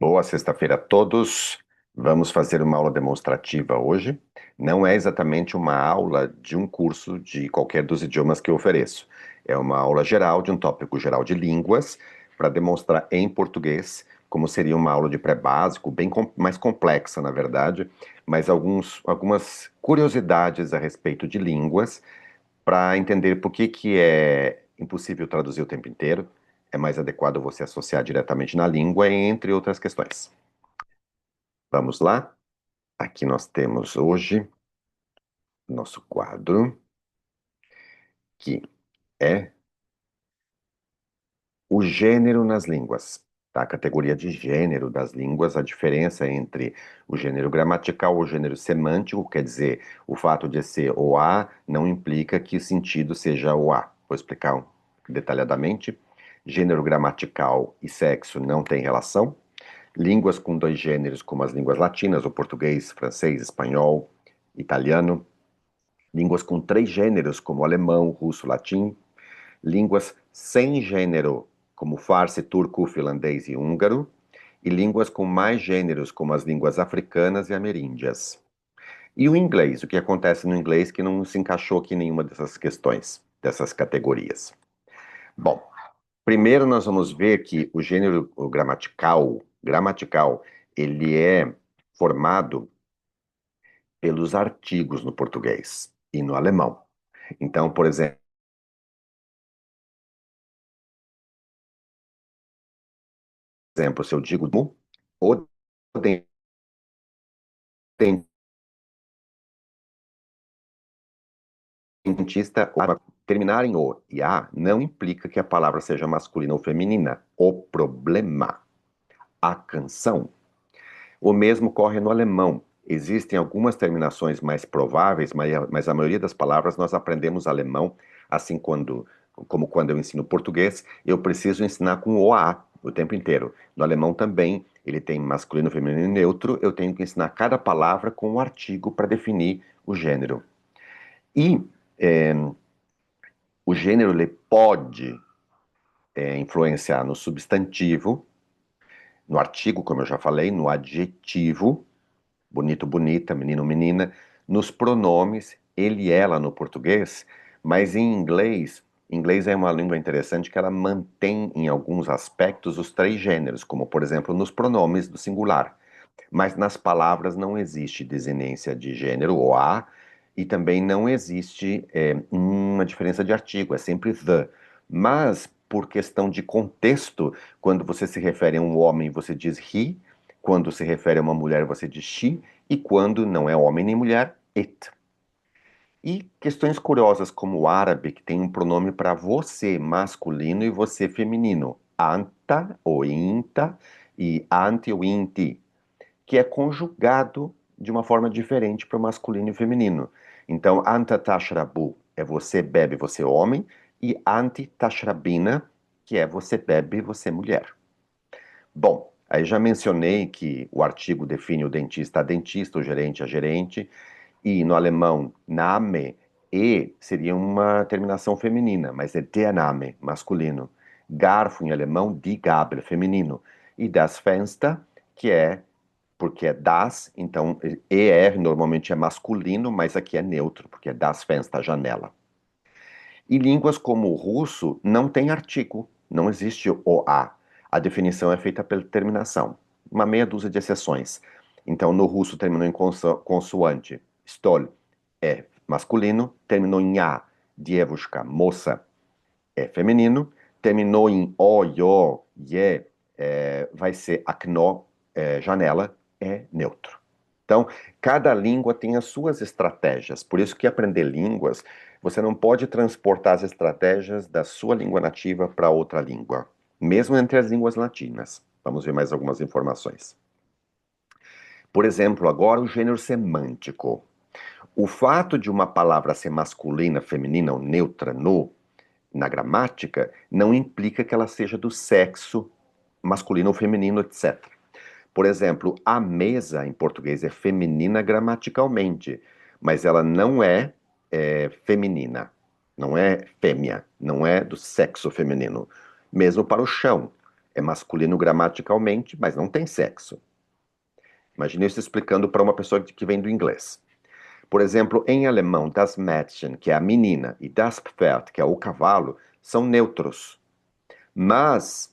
Boa sexta-feira a todos. Vamos fazer uma aula demonstrativa hoje. Não é exatamente uma aula de um curso de qualquer dos idiomas que eu ofereço. É uma aula geral de um tópico geral de línguas para demonstrar em português como seria uma aula de pré-básico, bem mais complexa, na verdade, mas algumas curiosidades a respeito de línguas para entender por que é impossível traduzir o tempo inteiro, é mais adequado você associar diretamente na língua, entre outras questões. Vamos lá? Aqui nós temos hoje nosso quadro, que é o gênero nas línguas. Tá? A categoria de gênero das línguas, a diferença entre o gênero gramatical ou o gênero semântico, quer dizer, o fato de ser o A não implica que o sentido seja o A. Vou explicar detalhadamente. Gênero gramatical e sexo não têm relação. Línguas com dois gêneros, como as línguas latinas, o português, francês, espanhol, italiano. Línguas com três gêneros, como alemão, russo, latim. Línguas sem gênero, como farsi, turco, finlandês e húngaro. E línguas com mais gêneros, como as línguas africanas e ameríndias. E o inglês, o que acontece no inglês que não se encaixou aqui em nenhuma dessas questões, dessas categorias. Bom, primeiro nós vamos ver que o gênero gramatical, ele é formado pelos artigos no português e no alemão. Então, por exemplo, se eu digo o dentista, terminar em o e a não implica que a palavra seja masculina ou feminina. O problema, a canção. O mesmo ocorre no alemão. Existem algumas terminações mais prováveis, mas a maioria das palavras nós aprendemos alemão, assim como quando eu ensino português, eu preciso ensinar com o a o tempo inteiro. No alemão também, ele tem masculino, feminino e neutro, eu tenho que ensinar cada palavra com um artigo para definir o gênero. E é, o gênero ele pode influenciar no substantivo, no artigo, como eu já falei, no adjetivo, bonito, bonita, menino, menina, nos pronomes, ele e ela no português, mas em inglês é uma língua interessante que ela mantém em alguns aspectos os três gêneros, como por exemplo nos pronomes do singular. Mas nas palavras não existe desinência de gênero, o a, e também não existe uma diferença de artigo, é sempre the. Mas, por questão de contexto, quando você se refere a um homem, você diz he, quando se refere a uma mulher, você diz she, e quando não é homem nem mulher, it. E questões curiosas como o árabe, que tem um pronome para você masculino e você feminino, anta ou inta, e anti ou inti, que é conjugado de uma forma diferente para o masculino e feminino. Então, anta tashrabu é você bebe, você homem, e anti tashrabina, que é você bebe, você mulher. Bom, aí já mencionei que o artigo define o dentista a dentista, o gerente a gerente, e no alemão, Name, E seria uma terminação feminina, mas é der Name, masculino. Garfo em alemão, die Gabel, feminino. E das Fenster, que é porque é das, então ER normalmente é masculino, mas aqui é neutro, porque é das Fenster, janela. E línguas como o russo não tem artigo, não existe o A. A definição é feita pela terminação, uma meia dúzia de exceções. Então, no russo terminou em consoante, stol é masculino, terminou em A, dievushka, moça, é feminino, terminou em O, yo, ye, vai ser akno, janela, é neutro. Então, cada língua tem as suas estratégias. Por isso que aprender línguas, você não pode transportar as estratégias da sua língua nativa para outra língua, mesmo entre as línguas latinas. Vamos ver mais algumas informações. Por exemplo, agora o gênero semântico. O fato de uma palavra ser masculina, feminina ou neutra na gramática não implica que ela seja do sexo masculino ou feminino, etc. Por exemplo, a mesa em português é feminina gramaticalmente, mas ela não é feminina, não é fêmea, não é do sexo feminino. Mesmo para o chão. É masculino gramaticalmente, mas não tem sexo. Imagine isso explicando para uma pessoa que vem do inglês. Por exemplo, em alemão, das Mädchen, que é a menina, e das Pferd, que é o cavalo, são neutros. Mas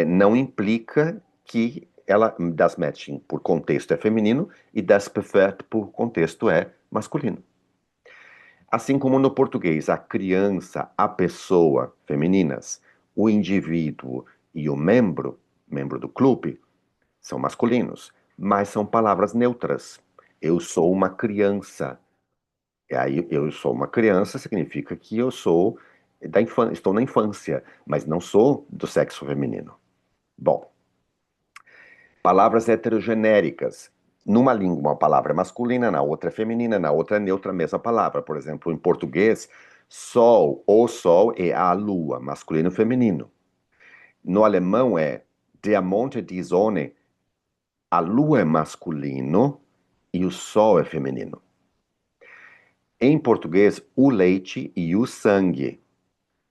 não implica que ela, das Mädchen, por contexto, é feminino, e das Pferd, por contexto, é masculino. Assim como no português, a criança, a pessoa, femininas, o indivíduo e o membro do clube, são masculinos, mas são palavras neutras. Eu sou uma criança. E aí, eu sou uma criança significa que eu sou estou na infância, mas não sou do sexo feminino. Bom, palavras heterogenéricas. Numa língua, uma palavra é masculina, na outra é feminina, na outra é neutra, a mesma palavra. Por exemplo, em português, sol, o sol e a lua, masculino e feminino. No alemão é der Mond, die Sonne, a lua é masculino e o sol é feminino. Em português, o leite e o sangue.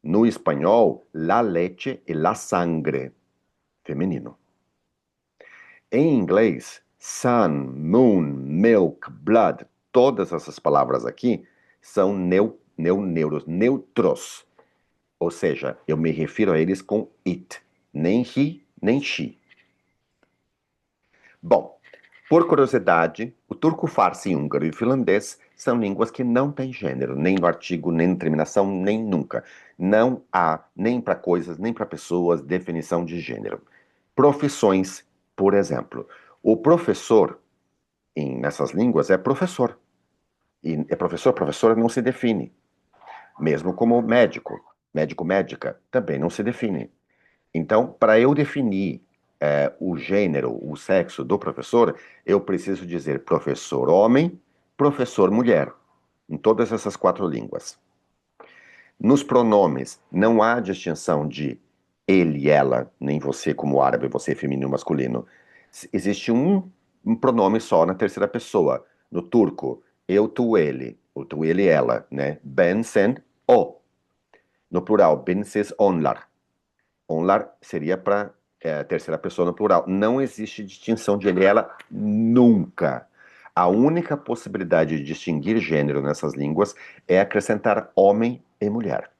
No espanhol, la leche e la sangre, feminino. Em inglês, sun, moon, milk, blood, todas essas palavras aqui são neutros. Ou seja, eu me refiro a eles com it, nem he, nem she. Bom, por curiosidade, o turco, farsi, húngaro e finlandês são línguas que não têm gênero, nem no artigo, nem na terminação, nem nunca. Não há, nem para coisas, nem para pessoas, definição de gênero. Profissões, por exemplo. O professor, nessas línguas, é professor. E é professor, professora não se define. Mesmo como médico, médico, médica, também não se define. Então, para eu definir o gênero, o sexo do professor, eu preciso dizer professor homem, professor mulher, em todas essas quatro línguas. Nos pronomes, não há distinção de ele, ela, nem você como árabe, você feminino, masculino. Existe um pronome só na terceira pessoa. No turco, eu, tu, ele, o tu, ele, ela, né? Ben, sen, o. No plural, ben, siz, onlar. Onlar seria para terceira pessoa no plural. Não existe distinção de ele e ela nunca. A única possibilidade de distinguir gênero nessas línguas é acrescentar homem e mulher.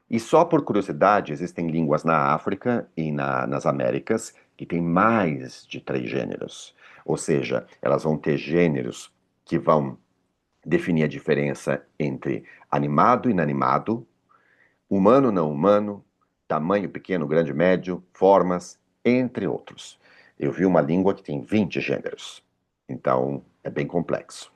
E só por curiosidade, existem línguas na África e nas Américas que têm mais de três gêneros. Ou seja, elas vão ter gêneros que vão definir a diferença entre animado e inanimado, humano, não humano, tamanho pequeno, grande, médio, formas, entre outros. Eu vi uma língua que tem 20 gêneros, então é bem complexo.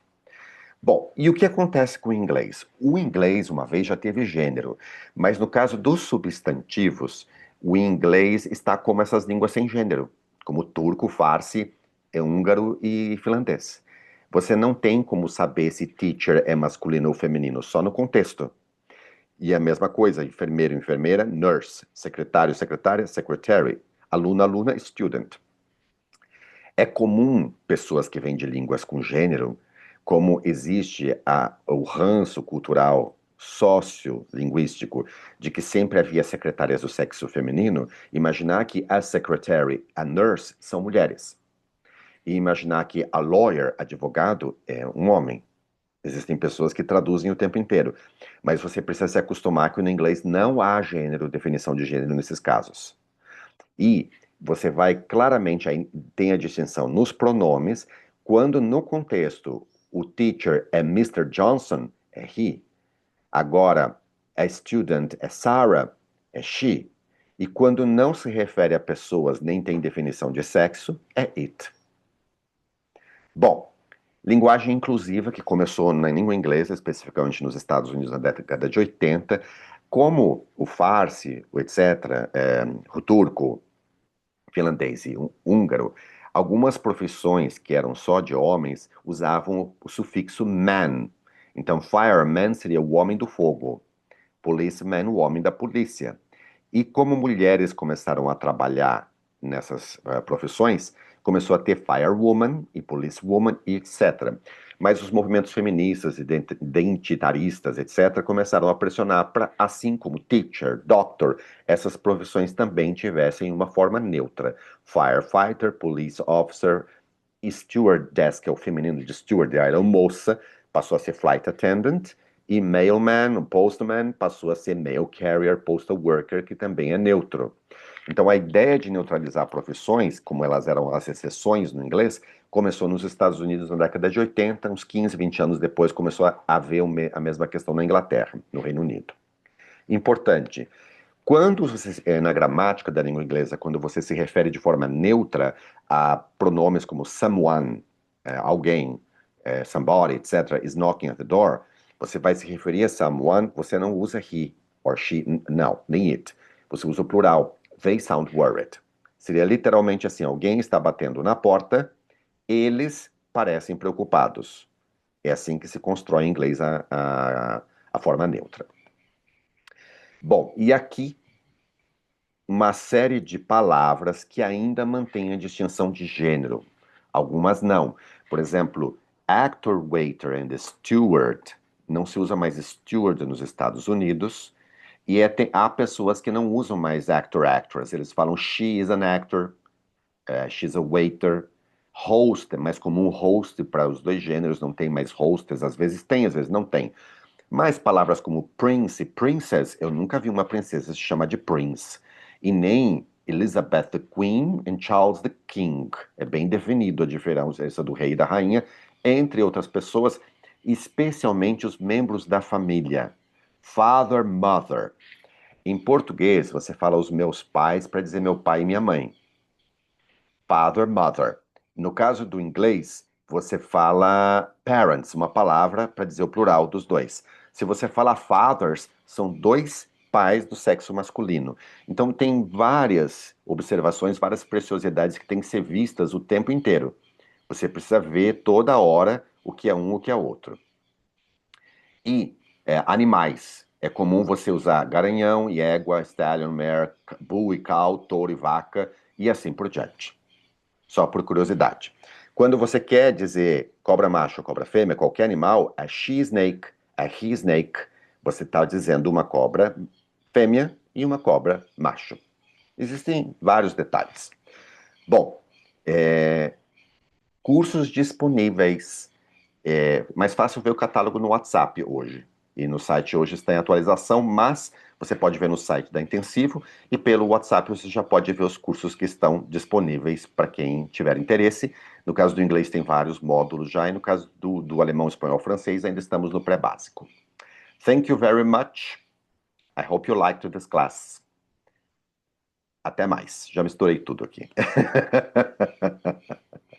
Bom, e o que acontece com o inglês? O inglês, uma vez, já teve gênero, mas no caso dos substantivos, o inglês está como essas línguas sem gênero, como turco, farsi, húngaro e finlandês. Você não tem como saber se teacher é masculino ou feminino, só no contexto. E a mesma coisa, enfermeiro, enfermeira, nurse, secretário, secretária, secretary, aluno, aluna, student. É comum pessoas que vêm de línguas com gênero, como existe o ranço cultural sociolinguístico de que sempre havia secretárias do sexo feminino, imaginar que a secretary, a nurse, são mulheres. E imaginar que a lawyer, advogado, é um homem. Existem pessoas que traduzem o tempo inteiro, mas você precisa se acostumar que no inglês não há gênero, definição de gênero nesses casos. E você vai claramente, aí tem a distinção nos pronomes, quando no contexto o teacher é Mr. Johnson, é he. Agora, a student é Sarah, é she. E quando não se refere a pessoas nem tem definição de sexo, é it. Bom, linguagem inclusiva, que começou na língua inglesa, especificamente nos Estados Unidos na década de 80, como o farsi, o etc., o turco, finlandês e húngaro, algumas profissões que eram só de homens usavam o sufixo man. Então, fireman seria o homem do fogo, policeman, o homem da polícia. E como mulheres começaram a trabalhar nessas profissões, começou a ter firewoman e policewoman e etc. Mas os movimentos feministas, identitaristas, etc., começaram a pressionar para, assim como teacher, doctor, essas profissões também tivessem uma forma neutra. Firefighter, police officer, stewardess, que é o feminino de steward, a aeromoça, passou a ser flight attendant, e mailman, postman, passou a ser mail carrier, postal worker, que também é neutro. Então, a ideia de neutralizar profissões, como elas eram as exceções no inglês, começou nos Estados Unidos na década de 80, uns 15, 20 anos depois começou a haver a mesma questão na Inglaterra, no Reino Unido. Importante, quando você, na gramática da língua inglesa, quando você se refere de forma neutra a pronomes como someone, alguém, somebody, etc., is knocking at the door, você vai se referir a someone, você não usa he or she, não, nem it. Você usa o plural. They sound worried. Seria literalmente assim: alguém está batendo na porta, eles parecem preocupados. É assim que se constrói em inglês a forma neutra. Bom, e aqui uma série de palavras que ainda mantêm a distinção de gênero. Algumas não. Por exemplo, actor, waiter and steward. Não se usa mais steward nos Estados Unidos. E há pessoas que não usam mais actor, actress. Eles falam she is an actor, she's a waiter. Host, é mais comum host para os dois gêneros, não tem mais hostess. Às vezes tem, às vezes não tem. Mas palavras como prince e princess, eu nunca vi uma princesa se chamar de prince. E nem Elizabeth the Queen e Charles the King. É bem definido a diferença do rei e da rainha, entre outras pessoas, especialmente os membros da família. Father, mother. Em português, você fala os meus pais para dizer meu pai e minha mãe. Father, mother. No caso do inglês, você fala parents, uma palavra para dizer o plural dos dois. Se você fala fathers, são dois pais do sexo masculino. Então tem várias observações, várias preciosidades que têm que ser vistas o tempo inteiro. Você precisa ver toda hora o que é um, o que é outro. E animais. É comum você usar garanhão e égua, stallion, mare, bull e cow, touro e vaca, e assim por diante. Só por curiosidade. Quando você quer dizer cobra macho ou cobra fêmea, qualquer animal, a she-snake, a he-snake, você está dizendo uma cobra fêmea e uma cobra macho. Existem vários detalhes. Bom, cursos disponíveis. É mais fácil ver o catálogo no WhatsApp hoje. E no site hoje está em atualização, mas você pode ver no site da Intensivo e pelo WhatsApp você já pode ver os cursos que estão disponíveis para quem tiver interesse. No caso do inglês tem vários módulos já, e no caso do alemão, espanhol, francês ainda estamos no pré-básico. Thank you very much. I hope you liked this class. Até mais. Já misturei tudo aqui.